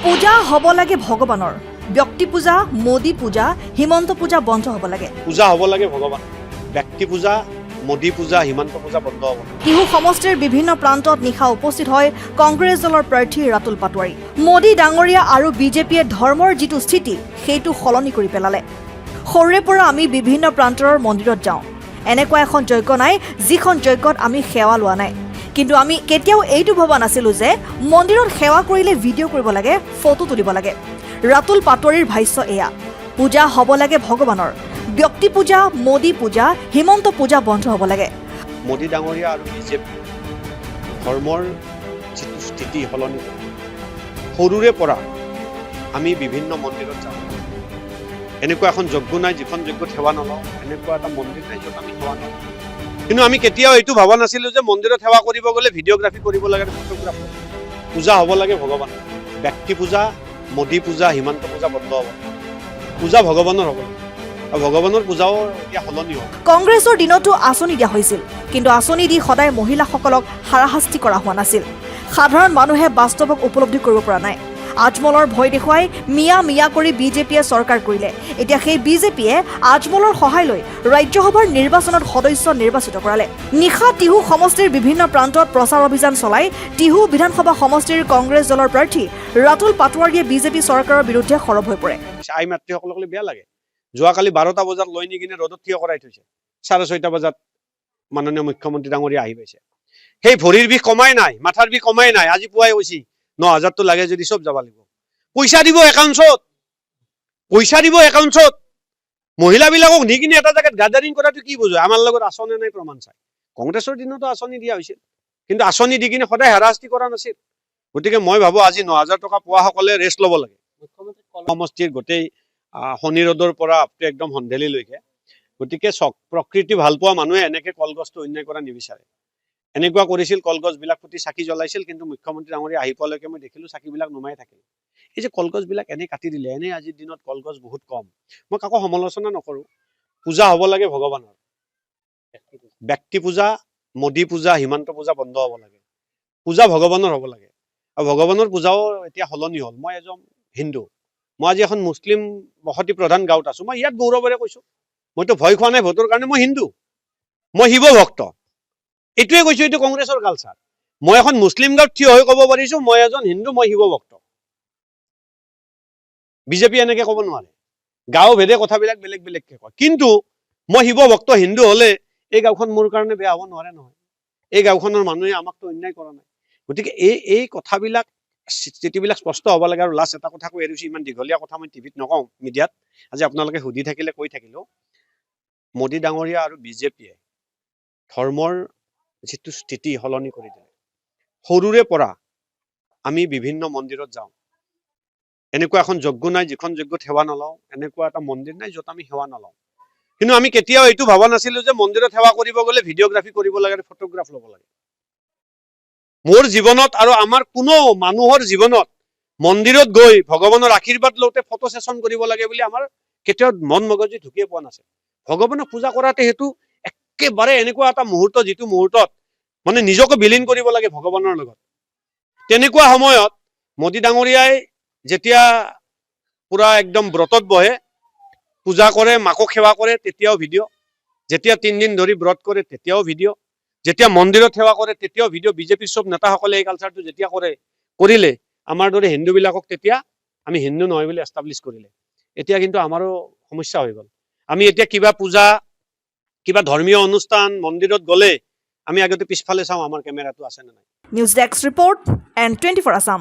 পূজা হব লাগে ভগৱানৰ ব্যক্তি পূজা মোদী পূজা হিমন্ত পূজা বন্ধ হব লাগে পূজা হব লাগে ভগৱান ব্যক্তি পূজা মোদী পূজা হিমন্ত পূজা বন্ধ হব টিহু সমষ্টিৰ বিভিন্ন প্ৰান্তত নিশা উপস্থিত হয় কংগ্ৰেছ দলৰ প্ৰাৰ্থী ৰাতুল পাটোৱাৰী মোদী ডাঙৰীয়া আৰু বিজেপিয়ে ধৰ্মৰ যিটো স্থিতি সেইটো সলনি কৰি পেলালে সৰুৰে পৰা আমি বিভিন্ন প্ৰান্তৰ মন্দিৰত যাওঁ এনেকুৱা এখন যজ্ঞ নাই যিখন যজ্ঞত আমি সেৱা লোৱা নাই কিন্তু আমি কেতিয়াও এইটো ভবা নাছিলো যে মন্দিৰত সেৱা কৰিলে ভিডিঅ' কৰিব লাগে ফটো তুলিব লাগে ৰাতুল পাটোৱাৰীৰ ভাষ্য এয়া পূজা হ'ব লাগে ভগৱানৰ ব্যক্তি পূজা মোদী পূজা হিমন্ত পূজা বন্ধ হ'ব লাগে মোদী ডাঙৰীয়া আৰু বিজেপি ধৰ্মৰ যিটো স্থিতি সলনি কৰে সৰুৰে পৰা আমি বিভিন্ন মন্দিৰত যাওঁ এনেকুৱা এখন যজ্ঞ নাই যিখন যজ্ঞত সেৱা নলওঁ এনেকুৱা এটা মন্দিৰ নাই য'ত আমি সেৱা নলওঁ কিন্তু আমি কেতিয়াও এইটো ভবা নাছিলো যে মন্দিৰত সেৱা কৰিব গ'লে ভিডিঅ'গ্ৰাফী কৰিব লাগে ফটোগ্ৰাফী পূজা হ'ব লাগে ভগৱান ব্যক্তি পূজা মোদী পূজা হিমন্ত পূজা বন্ধ হ'ব পূজা ভগৱানৰ হ'ব আৰু ভগৱানৰ পূজাও এতিয়া সলনি হ'ব কংগ্ৰেছৰ দিনতো আঁচনি দিয়া হৈছিল কিন্তু আঁচনি দি সদায় মহিলাসকলক হাৰাশাস্তি কৰা হোৱা নাছিল সাধাৰণ মানুহে বাস্তৱক উপলব্ধি কৰিব পৰা নাই আজমলৰ ভয় দেখুৱাই মিয়া কৰি বিজেপিয়ে চৰকাৰ কৰিলে এতিয়া সেই বিজেপিয়ে আজমলৰ সহায় লৈ ৰাজ্যসভাৰ নিৰ্বাচনত সদস্য নিৰ্বাচিত কৰালে নিশা টিহু সমষ্টিৰ বিভিন্ন প্ৰান্তত প্ৰচাৰ অভিযান চলাই টিহু বিধানসভা সমষ্টিৰ কংগ্ৰেছ দলৰ প্ৰাৰ্থী ৰাতুল পাটোৱাৰীয়ে বিজেপি চৰকাৰৰ বিৰুদ্ধে সৰব হৈ পৰে আই মাতৃসকলক বেয়া লাগে যোৱাকালি 12টা বজাত লৈ নি কিনে ৰ'দত থিয় কৰাই থৈছে 6:30 বজাত মাননীয় মুখ্যমন্ত্ৰী ডাঙৰীয়া আহি পাইছে সেই ভৰিৰ বিষ কমাই নাই মাথাৰ বিষ কমাই নাই আজি পুৱাই কৈছি 9,000টো লাগে যদি সব যাব লাগিব পইচা দিব একাউণ্টছত মহিলাবিলাকক নি কিনে এটা জায়গাত গাদাৰিং কৰাটো কি বুজো আমাৰ লগত আঁচনি নাই প্ৰমাণ চাই কংগ্ৰেছৰ দিনতো আঁচনি দিয়া হৈছিল কিন্তু আঁচনি দি কিনে সদায় হাৰাশাস্তি কৰা নাছিল গতিকে মই ভাবো আজি 9,000 টকা পোৱাসকলে ৰেষ্ট ল'ব লাগে সমষ্টিৰ গোটেই শনি ৰ'দৰ পৰা একদম সন্ধেলিলৈকে গতিকে প্ৰকৃতি ভাল পোৱা মানুহে এনেকে কলগছটো অন্যায় কৰা নিবিচাৰে এনেকুৱা কৰিছিল কলগছবিলাক প্ৰতি চাকি জ্বলাইছিল কিন্তু মুখ্যমন্ত্ৰী ডাঙৰীয়া আহি পোৱালৈকে মই দেখিলো চাকিবিলাক নুমাই থাকিল এই যে কলগছবিলাক এনে কাটি দিলে এনে আজিৰ দিনত কলগছ বহুত কম মই কাকো সমালোচনা নকৰো পূজা হ'ব লাগে ভগৱানৰ ব্যক্তি পূজা মোদী পূজা হিমন্ত পূজা বন্ধ হ'ব লাগে পূজা ভগৱানৰ হ'ব লাগে আৰু ভগৱানৰ পূজাও এতিয়া সলনি হ'ল মই এজন হিন্দু মই আজি এখন মুছলিম বসতি প্ৰধান গাঁৱত আছো মই ইয়াত গৌৰৱেৰে কৈছো মইতো ভয় খোৱা নাই ভোটৰ কাৰণে মই হিন্দু মই শিৱ ভক্ত এইটোৱে কৈছো এইটো কংগ্ৰেছৰ কালচাৰ মই এখন মুছলিম গাঁৱত থিয় হৈ ক'ব পাৰিছো মই এজন হিন্দু মই শিৱ ভক্ত বিজেপি এনেকে ক'ব নোৱাৰে গাঁও ভেদে কথাবিলাক বেলেগকে কয় কিন্তু মই শিৱ ভক্ত হিন্দু হলে এই গাঁওখন মোৰ কাৰণে বেয়া হ'ব নোৱাৰে নহয় এই গাঁওখনৰ মানুহে আমাকতো অন্যায় কৰা নাই গতিকে এই কথাবিলাক স্থিতিবিলাক স্পষ্ট হ'ব লাগে আৰু লাষ্ট এটা কথা কৈ এৰিছো ইমান দীঘলীয়া কথা মই টিভিত নকওঁ মিডিয়াত আজি আপোনালোকে সুধি থাকিলে কৈ থাকিলো মোদী ডাঙৰীয়া আৰু বিজেপিয়ে ধৰ্মৰ যিটো স্থিতি সলনি কৰি দিলে সৰুৰে পৰা আমি বিভিন্ন মন্দিৰত যাওঁ এনেকুৱা এখন যজ্ঞ নাই যিখন যজ্ঞত সেৱা নলওঁ এনেকুৱা এটা মন্দিৰ নাই য'ত আমি সেৱা নলওঁ কিন্তু আমি কেতিয়াও এইটো ভবা নাছিলো যে মন্দিৰত সেৱা কৰিব গ'লে ভিডিঅ'গ্ৰাফী কৰিব লাগে ফটোগ্ৰাফ ল'ব লাগে মোৰ জীৱনত আৰু আমাৰ কোনো মানুহৰ জীৱনত মন্দিৰত গৈ ভগৱানৰ আশীৰ্বাদ লওঁতে ফটো ছেছন কৰিব লাগে বুলি আমাৰ কেতিয়াও মন মগজু ঢুকিয়ে পোৱা নাছিল ভগৱানক পূজা কৰাতে সেইটো একেবাৰে এনেকুৱা এটা মুহূৰ্ত যিটো মুহূৰ্তত মানে নিজকে বিলীন কৰিব লাগে ভগৱানৰ লগত তেনেকুৱা সময়ত মোদী ডাঙৰীয়াই যেতিয়া পুৰা একদম ব্ৰতত বহে পূজা কৰে মাকক সেৱা কৰে তেতিয়াও ভিডিঅ' যেতিয়া 3 দিন ধৰি ব্ৰত কৰে তেতিয়াও ভিডিঅ' যেতিয়া মন্দিৰত সেৱা কৰে তেতিয়াও ভিডিঅ' বিজেপিৰ চব নেতাসকলে এই কালচাৰটো যেতিয়া কৰিলে আমাৰ দৰে হিন্দুবিলাকক তেতিয়া আমি হিন্দু নহয় বুলি এষ্টাব্লিছ কৰিলে এতিয়া কিন্তু আমাৰো সমস্যা হৈ গ'ল আমি এতিয়া কিবা পূজা কিবা ধৰ্মীয় অনুষ্ঠান মন্দিৰত গ'লে আমি আগতে পিছফালে চাওঁ আমাৰ কেমেৰাটো আছে নে নাই news desk report N24 Assam